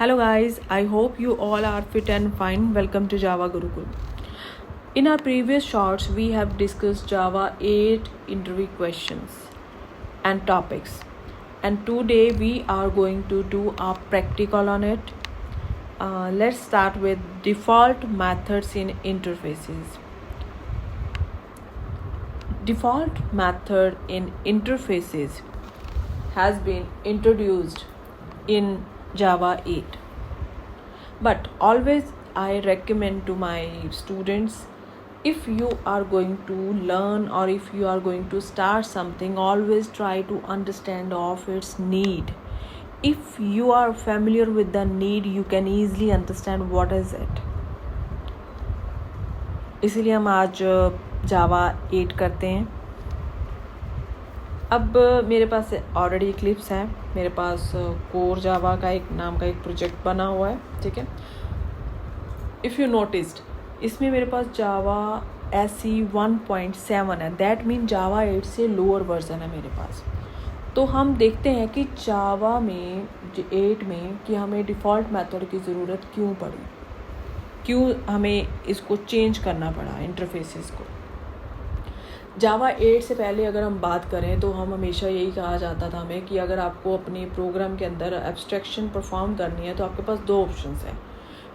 Hello guys, I hope you all are fit and fine. Welcome to Java Gurukul. In our previous shorts, we have discussed Java 8 interview questions and topics. And today we are going to do a practical on it. Let's start with default methods in interfaces. Default method in interfaces has been introduced in Java 8. But always I recommend to my students, if you are going to learn or if you are going to start something, always try to understand of its need. If you are familiar with the need, you can easily understand what is it. इसलिए हम आज जावा 8 करते हैं. अब मेरे पास already clips है, मेरे पास core Java का एक नाम का एक प्रोजेक्ट बना हुआ है. ठीक है, इफ़ यू नोटिस्ड इसमें मेरे पास जावा SE 1.7 है. दैट मीन जावा 8 से लोअर वर्जन है मेरे पास. तो हम देखते हैं कि जावा में 8 में कि हमें डिफ़ॉल्ट मेथड की ज़रूरत क्यों पड़ी, क्यों हमें इसको चेंज करना पड़ा इंटरफेसेस को. जावा 8 से पहले अगर हम बात करें तो हम हमेशा यही कहा जाता था हमें कि अगर आपको अपने प्रोग्राम के अंदर एब्स्ट्रैक्शन परफॉर्म करनी है तो आपके पास दो ऑप्शंस हैं.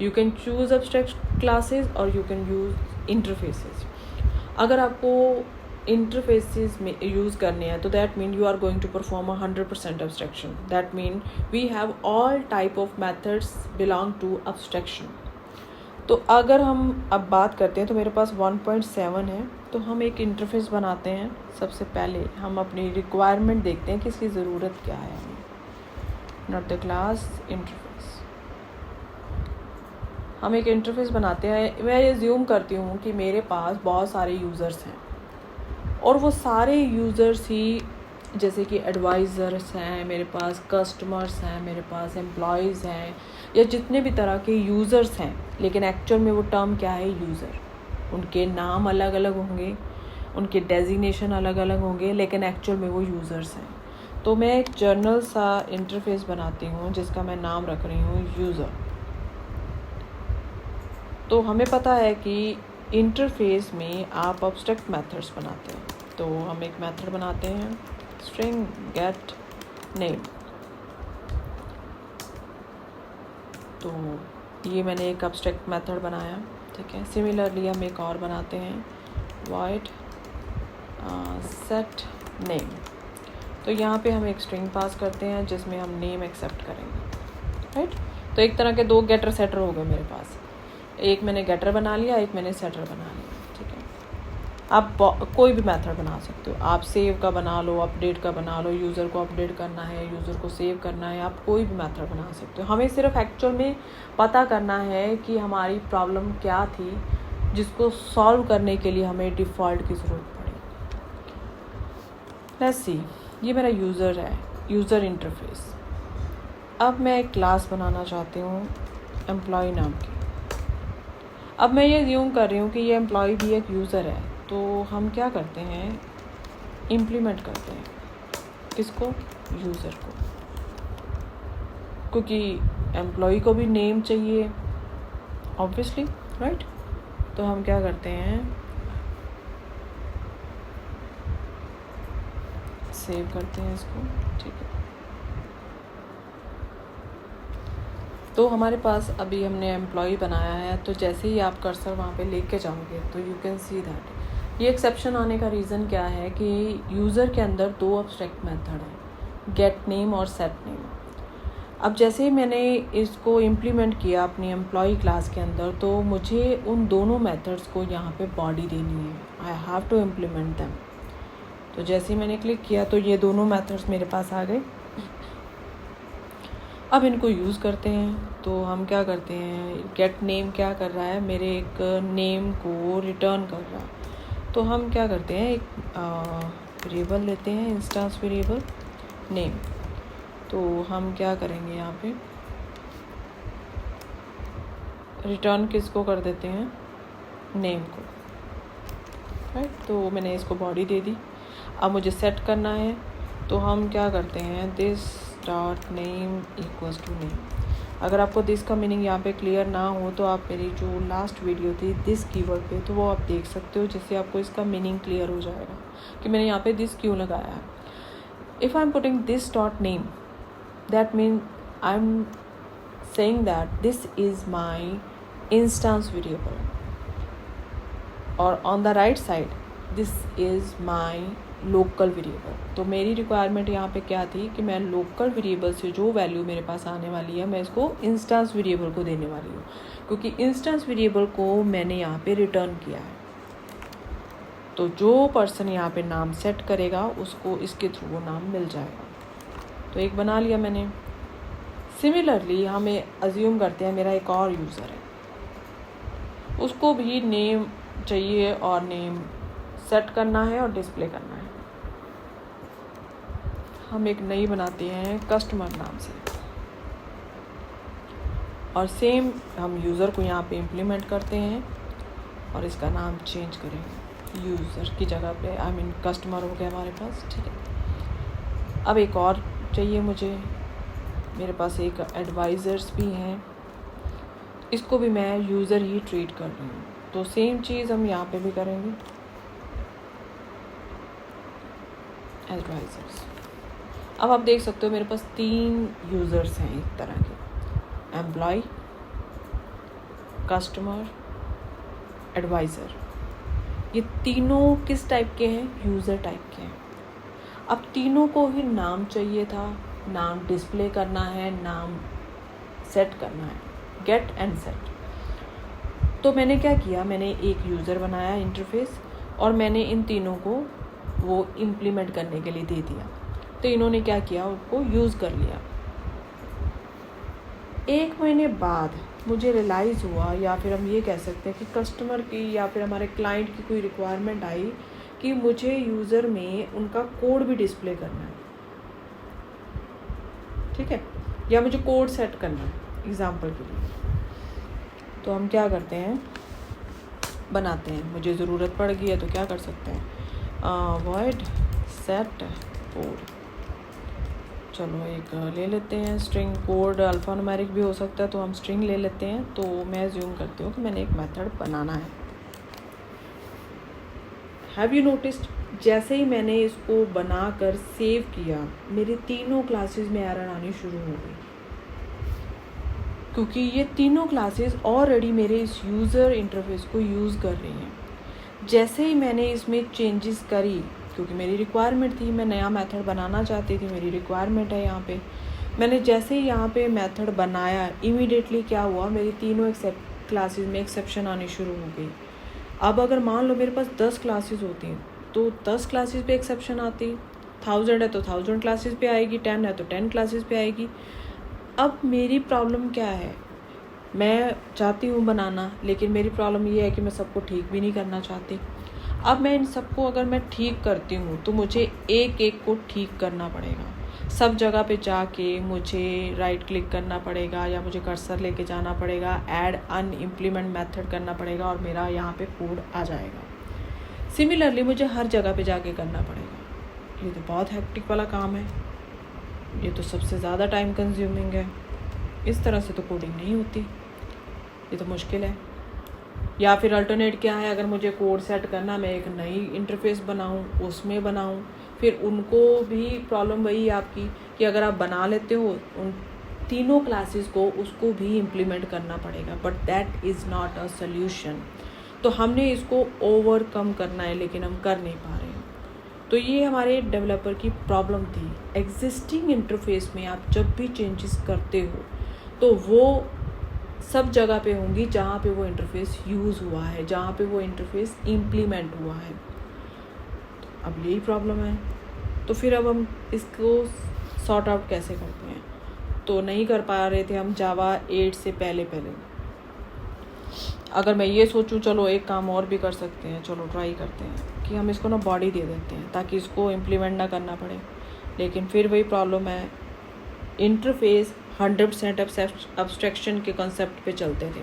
You can choose abstract classes और यू कैन यूज़ इंटरफेसेस. अगर आपको इंटरफेसेस में यूज़ करने हैं तो that mean you are going to perform 100% abstraction. That mean we have all type of methods belong to abstraction. तो अगर हम अब बात करते हैं तो मेरे पास 1.7 है. तो हम एक इंटरफेस बनाते हैं. सबसे पहले हम अपनी रिक्वायरमेंट देखते हैं कि इसकी ज़रूरत क्या है हमें. Not the class interface. हम एक इंटरफेस बनाते हैं. मैं एज्यूम करती हूँ कि मेरे पास बहुत सारे यूज़र्स हैं और वो सारे यूज़र्स ही जैसे कि एडवाइज़र्स हैं, मेरे पास कस्टमर्स हैं, मेरे पास एम्प्लॉयज़ हैं, या जितने भी तरह के यूज़र्स हैं. लेकिन एक्चुअल में वो टर्म क्या है, यूज़र. उनके नाम अलग अलग होंगे, उनके डेजिग्नेशन अलग अलग होंगे, लेकिन एक्चुअल में वो यूज़र्स हैं. तो मैं एक जर्नल सा इंटरफेस बनाती हूँ जिसका मैं नाम रख रही हूँ यूज़र. तो हमें पता है कि इंटरफेस में आप एब्स्ट्रैक्ट मेथड्स बनाते हैं. तो हम एक मेथड बनाते हैं स्ट्रिंग गेट नेम. तो ये मैंने एक एब्स्ट्रैक्ट मेथड बनाया. ठीक है, सिमिलरली हम एक और बनाते हैं void set name. तो यहाँ पे हम एक स्ट्रिंग पास करते हैं जिसमें हम नेम एक्सेप्ट करेंगे. राइट. तो एक तरह के दो गेटर सेटर हो गए मेरे पास. एक मैंने गेटर बना लिया, एक मैंने सेटर बना लिया. ठीक है, आप कोई भी मेथड बना सकते हो. आप सेव का बना लो, अपडेट का बना लो, यूज़र को अपडेट करना है, यूज़र को सेव करना है, आप कोई भी मेथड बना सकते हो. हमें सिर्फ एक्चुअल में पता करना है कि हमारी प्रॉब्लम क्या थी जिसको सॉल्व करने के लिए हमें डिफ़ॉल्ट की ज़रूरत पड़ी. लेट्स सी, ये मेरा यूज़र है, यूज़र इंटरफेस. अब मैं एक क्लास बनाना चाहती हूँ एम्प्लॉय नाम की. अब मैं ये ज़्यूम कर रही हूँ कि ये एम्प्लॉय भी एक यूज़र है. तो हम क्या करते हैं, इम्प्लीमेंट करते हैं किसको, यूज़र को, क्योंकि एम्प्लॉय को भी नेम चाहिए ऑब्वियसली. राइट. तो हम क्या करते हैं, सेव करते हैं इसको. ठीक है, तो हमारे पास अभी हमने एम्प्लॉय बनाया है. तो जैसे ही आप कर्सर वहाँ पे लेके जाओगे तो यू कैन सी दैट ये एक्सेप्शन आने का रीज़न क्या है कि यूज़र के अंदर दो एब्स्ट्रैक्ट मेथड हैं, गेट नेम और सेट नेम. अब जैसे ही मैंने इसको इम्प्लीमेंट किया अपनी एम्प्लॉय क्लास के अंदर, तो मुझे उन दोनों मेथड्स को यहाँ पे बॉडी देनी है. I have to implement them. तो जैसे ही मैंने क्लिक किया तो ये दोनों मेथड्स मेरे पास आ गए. अब इनको यूज़ करते हैं. तो हम क्या करते हैं, गेट नेम क्या कर रहा है, मेरे एक नेम को रिटर्न कर रहा है. तो हम क्या करते हैं, एक वेरिएबल लेते हैं, इंस्टेंस वेरिएबल नेम. तो हम क्या करेंगे, यहाँ पे रिटर्न किसको कर देते हैं, नेम को. राइट. तो मैंने इसको बॉडी दे दी. अब मुझे सेट करना है. तो हम क्या करते हैं, this dot name equals to name. अगर आपको दिस का मीनिंग यहाँ पे क्लियर ना हो तो आप मेरी जो लास्ट वीडियो थी दिस कीवर्ड पे, तो वो आप देख सकते हो, जिससे आपको इसका मीनिंग क्लियर हो जाएगा कि मैंने यहाँ पे दिस क्यों लगाया है. If I am putting this dot name, that mean I am saying that this is my instance variable, और on the right side this is my local variable. तो मेरी रिक्वायरमेंट यहाँ पे क्या थी कि मैं लोकल वेरिएबल से जो वैल्यू मेरे पास आने वाली है मैं इसको इंस्टेंस वेरिएबल को देने वाली हूँ, क्योंकि इंस्टेंस वेरिएबल को मैंने यहाँ पे रिटर्न किया है. तो जो पर्सन यहाँ पे नाम सेट करेगा उसको इसके थ्रू वो नाम मिल जाएगा. तो एक बना लिया मैंने. सिमिलरली हमें अज्यूम करते हैं मेरा एक और यूज़र है, उसको भी नेम चाहिए और नेम सेट करना है और डिस्प्ले करना है. हम एक नई बनाते हैं कस्टमर नाम से, और सेम हम यूज़र को यहाँ पे इम्प्लीमेंट करते हैं और इसका नाम चेंज करेंगे. यूज़र की जगह पे आई मीन कस्टमर हो गया हमारे पास. ठीक है, अब एक और चाहिए मुझे. मेरे पास एक एडवाइज़र्स भी हैं, इसको भी मैं यूज़र ही ट्रीट कर रही हूँ. तो सेम चीज़ हम यहाँ पे भी करेंगे. एडवाइज़र्स. अब आप देख सकते हो मेरे पास 3 यूज़र्स हैं एक तरह के, एम्प्लॉय, कस्टमर, एडवाइज़र. ये तीनों किस टाइप के हैं? यूज़र टाइप के हैं. अब तीनों को ही नाम चाहिए था, नाम डिस्प्ले करना है, नाम सेट करना है, गेट एंड सेट. तो मैंने क्या किया, मैंने एक यूज़र बनाया इंटरफेस, और मैंने इन तीनों को वो इम्प्लीमेंट करने के लिए दे दिया. तो इन्होंने क्या किया, उसको यूज़ कर लिया. 1 महीने बाद मुझे रियलाइज़ हुआ, या फिर हम ये कह सकते हैं कि कस्टमर की या फिर हमारे क्लाइंट की कोई रिक्वायरमेंट आई कि मुझे यूज़र में उनका कोड भी डिस्प्ले करना है. ठीक है, या मुझे कोड सेट करना है एग्ज़ाम्पल के लिए. तो हम क्या करते हैं, बनाते हैं. मुझे ज़रूरत पड़ गई है तो क्या कर सकते हैं, वॉइड सेट कोड. चलो एक ले लेते हैं स्ट्रिंग. कोड अल्फ़ा न्यूमेरिक भी हो सकता है, तो हम स्ट्रिंग ले लेते हैं. तो मैं ज़ूम करती हूँ कि मैंने एक मेथड बनाना है. हैव यू नोटिस्ड, जैसे ही मैंने इसको बनाकर सेव किया, मेरी तीनों क्लासेस में एरर आनी शुरू हो गई, क्योंकि ये तीनों क्लासेस ऑलरेडी मेरे इस यूज़र इंटरफेस को यूज़ कर रही हैं. जैसे ही मैंने इसमें चेंजेस करी, क्योंकि मेरी रिक्वायरमेंट थी, मैं नया मेथड बनाना चाहती थी, मेरी रिक्वायरमेंट है यहाँ पे. मैंने जैसे ही यहाँ पे मेथड बनाया, इमीडिएटली क्या हुआ, मेरी तीनों क्लासेस में एक्सेप्शन आनी शुरू हो गई. अब अगर मान लो मेरे पास 10 क्लासेस होती हैं तो 10 क्लासेस पे एक्सेप्शन आती. 1000 है तो 1000 क्लासेस पे आएगी, 10 है तो 10 क्लासेस पे आएगी. अब मेरी प्रॉब्लम क्या है, मैं चाहती हूँ बनाना, लेकिन मेरी प्रॉब्लम ये है कि मैं सबको ठीक भी नहीं करना चाहती. अब मैं इन सबको अगर मैं ठीक करती हूँ तो मुझे एक एक को ठीक करना पड़ेगा. सब जगह पे जाके मुझे राइट क्लिक करना पड़ेगा, या मुझे कर्सर लेके जाना पड़ेगा, ऐड अन इम्प्लीमेंट मेथड करना पड़ेगा, और मेरा यहाँ पे कोड आ जाएगा. सिमिलरली मुझे हर जगह पे जाके करना पड़ेगा. ये तो बहुत हेक्टिक वाला काम है, ये तो सबसे ज़्यादा टाइम कंज्यूमिंग है. इस तरह से तो कोडिंग नहीं होती, ये तो मुश्किल है. या फिर अल्टरनेट क्या है, अगर मुझे कोड सेट करना, मैं एक नई इंटरफेस बनाऊं, उसमें बनाऊं, फिर उनको भी प्रॉब्लम वही है आपकी कि अगर आप बना लेते हो उन तीनों क्लासेस को, उसको भी इम्प्लीमेंट करना पड़ेगा. But that is not a solution. तो हमने इसको ओवरकम करना है, लेकिन हम कर नहीं पा रहे हैं. तो ये हमारे डेवलपर की प्रॉब्लम थी. एग्जिस्टिंग इंटरफेस में आप जब भी चेंजेस करते हो तो वो सब जगह पे होंगी जहाँ पे वो इंटरफेस यूज़ हुआ है, जहाँ पे वो इंटरफेस इम्प्लीमेंट हुआ है. अब यही प्रॉब्लम है. तो फिर अब हम इसको सॉर्ट आउट कैसे करते हैं? तो नहीं कर पा रहे थे हम जावा 8 से पहले. अगर मैं ये सोचूं चलो एक काम और भी कर सकते हैं, चलो ट्राई करते हैं कि हम इसको ना बॉडी दे देते हैं ताकि इसको इम्प्लीमेंट ना करना पड़े. लेकिन फिर वही प्रॉब्लम है, इंटरफेस 100% अब्स्ट्रैक्शन के कॉन्सेप्ट पे चलते थे,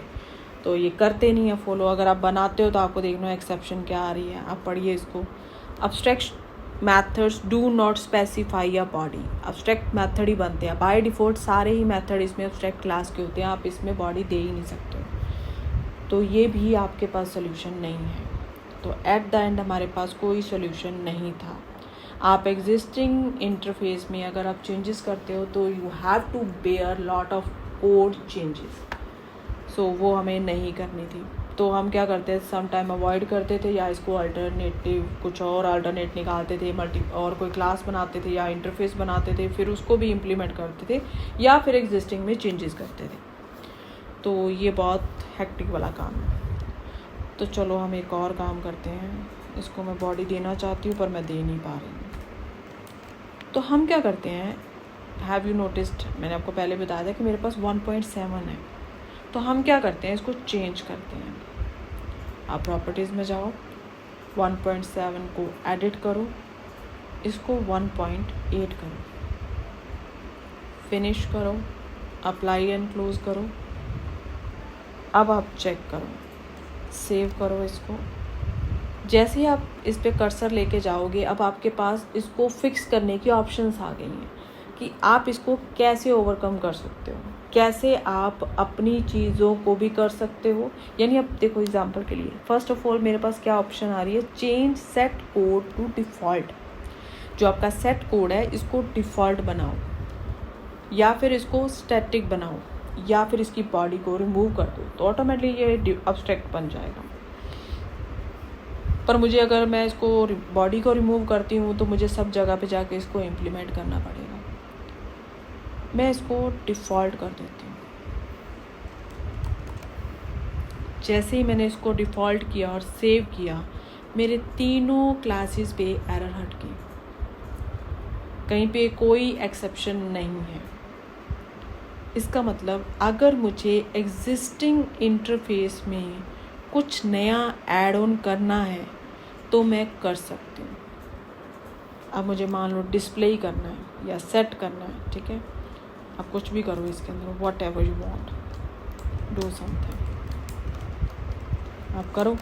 तो ये करते नहीं है फॉलो. अगर आप बनाते हो तो आपको देखना एक्सेप्शन क्या आ रही है. आप पढ़िए इसको. Methods do not specify a body, abstract method ही बनते हैं बाय डिफ़ॉल्ट। सारे ही मैथड इसमें अब्स्ट्रैक्ट क्लास के होते हैं, आप इसमें बॉडी दे ही नहीं सकते हो, तो ये भी आपके पास सोल्यूशन नहीं है। तो एट द एंड हमारे पास कोई सोल्यूशन नहीं था। आप एग्जिस्टिंग इंटरफेस में अगर आप चेंजेस करते हो तो you have to bear lot of code changes, so वो हमें नहीं करनी थी। तो हम क्या करते थे, सम टाइम अवॉइड करते थे या इसको अल्टरनेटिव कुछ और अल्टरनेट निकालते थे, और कोई क्लास बनाते थे या इंटरफेस बनाते थे, फिर उसको भी इम्प्लीमेंट करते थे या फिर एग्जिस्टिंग में चेंजेस करते थे। तो ये बहुत हेक्टिक वाला काम है। तो चलो हम एक और काम करते हैं, इसको मैं बॉडी देना चाहती हूँ पर मैं दे नहीं पा रही हूँ। तो हम क्या करते हैं, हैव यू नोटिस्ड, मैंने आपको पहले बताया था कि मेरे पास 1.7 है, तो हम क्या करते हैं, इसको चेंज करते हैं। आप प्रॉपर्टीज़ में जाओ, 1.7 को एडिट करो, इसको 1.8 करो, फिनिश करो, अप्लाई एंड क्लोज करो। अब आप चेक करो, सेव करो इसको। जैसे ही आप इस पे कर्सर लेके जाओगे, अब आपके पास इसको फिक्स करने की ऑप्शंस आ गई हैं कि आप इसको कैसे ओवरकम कर सकते हो, कैसे आप अपनी चीज़ों को भी कर सकते हो। यानी अब देखो एग्जांपल के लिए, फर्स्ट ऑफ ऑल मेरे पास क्या ऑप्शन आ रही है, change set code to default. जो आपका सेट कोड है इसको डिफ़ॉल्ट बनाओ, या फिर इसको स्टैटिक बनाओ, या फिर इसकी बॉडी को रिमूव कर दो, तो ऑटोमेटिकली ये अब्स्ट्रैक्ट बन जाएगा। पर मुझे अगर मैं इसको बॉडी को रिमूव करती हूँ तो मुझे सब जगह पे जाके इसको इम्प्लीमेंट करना पड़ेगा। मैं इसको डिफ़ॉल्ट कर देती हूँ। जैसे ही मैंने इसको डिफ़ॉल्ट किया और सेव किया, मेरे तीनों क्लासेस पे एरर हट गई, कहीं पे कोई एक्सेप्शन नहीं है। इसका मतलब अगर मुझे एग्जिस्टिंग इंटरफेस में कुछ नया ऐड ऑन करना है तो मैं कर सकती हूँ। अब मुझे मान लो डिस्प्ले ही करना है या सेट करना है, ठीक है, आप कुछ भी करो इसके अंदर, what ever you want, do something आप करो।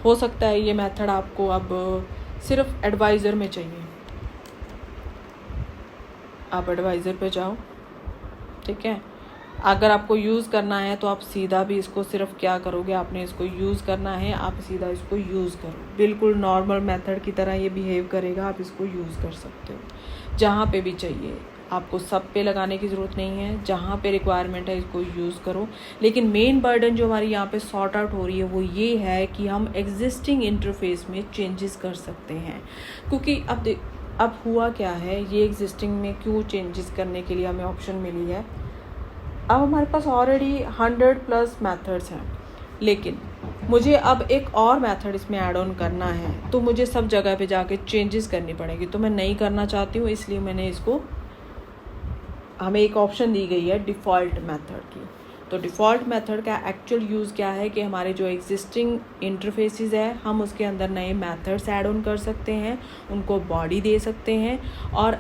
हो सकता है ये मेथड आपको अब सिर्फ एडवाइज़र में चाहिए, आप एडवाइज़र पे जाओ, ठीक है। अगर आपको यूज़ करना है तो आप सीधा भी इसको सिर्फ क्या करोगे, आपने इसको यूज़ करना है, आप सीधा इसको यूज़ करो, बिल्कुल नॉर्मल मेथड की तरह ये बिहेव करेगा, आप इसको यूज़ कर सकते हो जहाँ पे भी चाहिए। आपको सब पे लगाने की ज़रूरत नहीं है, जहाँ पे रिक्वायरमेंट है इसको यूज़ करो। लेकिन मेन बर्डन जो हमारी यहाँ पे सॉर्ट आउट हो रही है वो ये है कि हम एग्जिस्टिंग इंटरफेस में चेंजेस कर सकते हैं। क्योंकि अब हुआ क्या है, ये एग्जिस्टिंग में क्यों चेंजेस करने के लिए हमें ऑप्शन मिली है, अब हमारे पास ऑलरेडी 100+ मेथड्स हैं, लेकिन मुझे अब एक और मेथड इसमें ऐड ऑन करना है, तो मुझे सब जगह पे जाके चेंजेस करनी पड़ेगी, तो मैं नहीं करना चाहती हूँ। इसलिए मैंने इसको, हमें एक ऑप्शन दी गई है डिफ़ॉल्ट मेथड की। तो डिफ़ॉल्ट मेथड का एक्चुअल यूज़ क्या है कि हमारे जो एग्जिस्टिंग इंटरफेसेस है, हम उसके अंदर नए मेथड्स ऐड ऑन कर सकते हैं, उनको बॉडी दे सकते हैं, और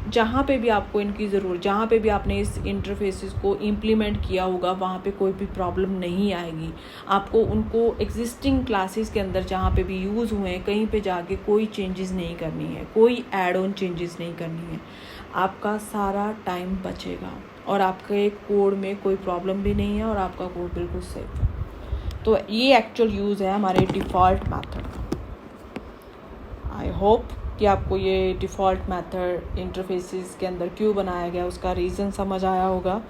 जहाँ पे भी आपको इनकी ज़रूरत, जहाँ पे भी आपने इस इंटरफेसेस को इम्प्लीमेंट किया होगा वहाँ पे कोई भी प्रॉब्लम नहीं आएगी। आपको उनको एग्जिस्टिंग क्लासेस के अंदर जहाँ पे भी यूज़ हुए हैं कहीं पे जाके कोई चेंजेस नहीं करनी है, कोई ऐड ऑन चेंजेस नहीं करनी है। आपका सारा टाइम बचेगा और आपके कोड में कोई प्रॉब्लम भी नहीं है और आपका कोड बिल्कुल सेफ है। तो ये एक्चुअल यूज़ है हमारे डिफ़ॉल्ट मेथड का। आई होप कि आपको ये डिफ़ॉल्ट मेथड इंटरफेसेस के अंदर क्यों बनाया गया उसका रीज़न समझ आया होगा।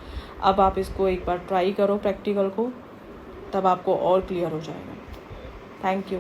अब आप इसको एक बार ट्राई करो प्रैक्टिकल को, तब आपको और क्लियर हो जाएगा। Thank you.